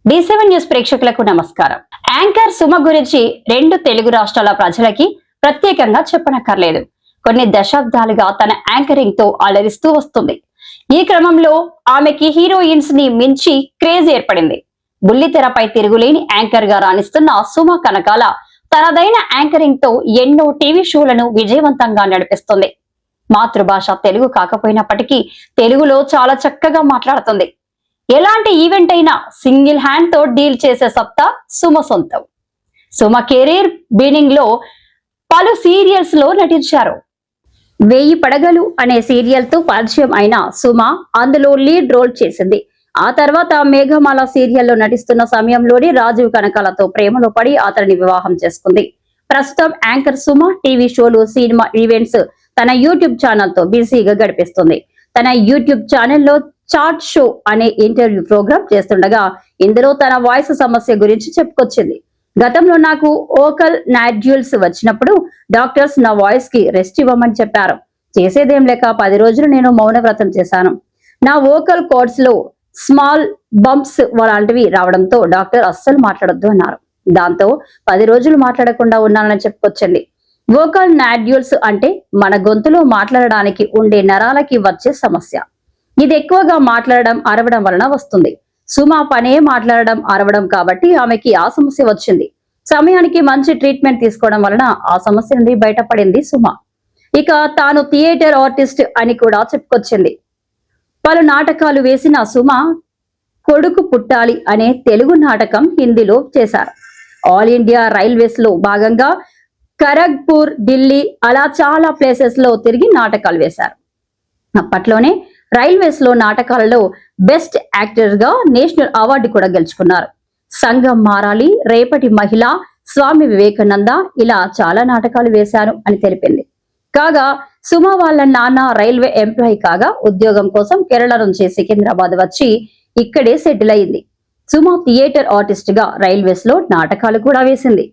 D7 news ప్రేక్షకులకు నమస్కారం. Anchor Suma గురించి రెండు తెలుగు రాష్ట్రాల ప్రజలకి ప్రత్యేకంగా చెప్పనక్కర్లేదు. కొన్ని దశాబ్దాలుగా తన యాంకరింగ్ తో అలరిస్తూ వస్తుంది. ఈ క్రమంలో ఆమెకి హీరోయిన్స్ ని మించి క్రేజ్ ఏర్పడింది. బుల్లితెరపై తిరుగులేని యాంకర్ గా రాణిస్తున్న సుమ కనకాల తనదైన యాంకరింగ్ తో ఎన్నో టీవీ షోలను విజయవంతంగా నడిపిస్తుంది. మాతృభాష తెలుగు కాకపోయినప్పటికీ తెలుగులో చాలా చక్కగా మాట్లాడుతుంది. ఎలాంటి ఈవెంట్ అయినా సింగిల్ హ్యాండ్ తో డీల్ చేసే సత్తా సుమ సొంతం. సుమ కెరీర్ బిగినింగ్ లో పలు సీరియల్స్ లో నటించారు. 1000 పడగలు అనే సీరియల్ తో పరిచయం అయిన సుమ అందులో లీడ్ రోల్ చేసింది. ఆ తర్వాత మేఘమాల సీరియల్లో నటిస్తున్న సమయంలోనే రాజీవ్ కనకాలతో ప్రేమలో పడి అతనిని వివాహం చేసుకుంది. ప్రస్తుతం యాంకర్ సుమ టీవీ షోలు, సినిమా ఈవెంట్స్, తన యూట్యూబ్ ఛానల్ తో బిజీగా గడిపిస్తుంది. తన యూట్యూబ్ ఛానల్లో చాట్ షో అనే ఇంటర్వ్యూ ప్రోగ్రామ్ చేస్తుండగా ఇందులో తన వాయిస్ సమస్య గురించి చెప్పుకొచ్చింది. గతంలో నాకు ఓకల్ నాడ్యూల్స్ వచ్చినప్పుడు డాక్టర్స్ నా వాయిస్ కి రెస్ట్ ఇవ్వమని చెప్పారు. చేసేదేం లేక 10 రోజులు నేను మౌన వ్రతం చేశాను. నా ఓకల్ కార్డ్స్ లో స్మాల్ బంప్స్ లాంటివి రావడంతో డాక్టర్ అస్సలు మాట్లాడొద్దు అన్నారు. దాంతో 10 రోజులు మాట్లాడకుండా ఉన్నానని చెప్పుకొచ్చింది. వోకల్ నాడ్యూల్స్ అంటే మన గొంతులో మాట్లాడడానికి ఉండే నరాలకి వచ్చే సమస్య. ఇది ఎక్కువగా మాట్లాడడం, అరవడం వలన వస్తుంది. సుమ పనే మాట్లాడడం, అరవడం కాబట్టి ఆమెకి ఆ సమస్య వచ్చింది. సమయానికి మంచి ట్రీట్మెంట్ తీసుకోవడం వలన ఆ సమస్య నుండి బయటపడింది సుమ. ఇక తాను థియేటర్ ఆర్టిస్ట్ అని కూడా చెప్పుకొచ్చింది. పలు నాటకాలు వేసిన సుమ కొడుకు పుట్టాలి అనే తెలుగు నాటకం హిందీలో చేశారు. ఆల్ ఇండియా రైల్వేస్ లో భాగంగా ఖరగ్పూర్, ఢిల్లీ అలా చాలా ప్లేసెస్ లో తిరిగి నాటకాలు వేశారు. అప్పట్లోనే రైల్వేస్ లో నాటకాలలో బెస్ట్ యాక్టర్ గా నేషనల్ అవార్డు కూడా గెలుచుకున్నారు. సంఘం మారాలి, రేపటి మహిళ, స్వామి వివేకానంద ఇలా చాలా నాటకాలు వేశారు అని తెలిపింది. కాగా సుమ వాళ్ళ నాన్న రైల్వే ఎంప్లాయీ కాగా ఉద్యోగం కోసం కేరళ నుంచి సికింద్రాబాద్ వచ్చి ఇక్కడే సెటిల్ అయింది. సుమ థియేటర్ ఆర్టిస్ట్ గా రైల్వేస్ లో నాటకాలు కూడా వేసింది.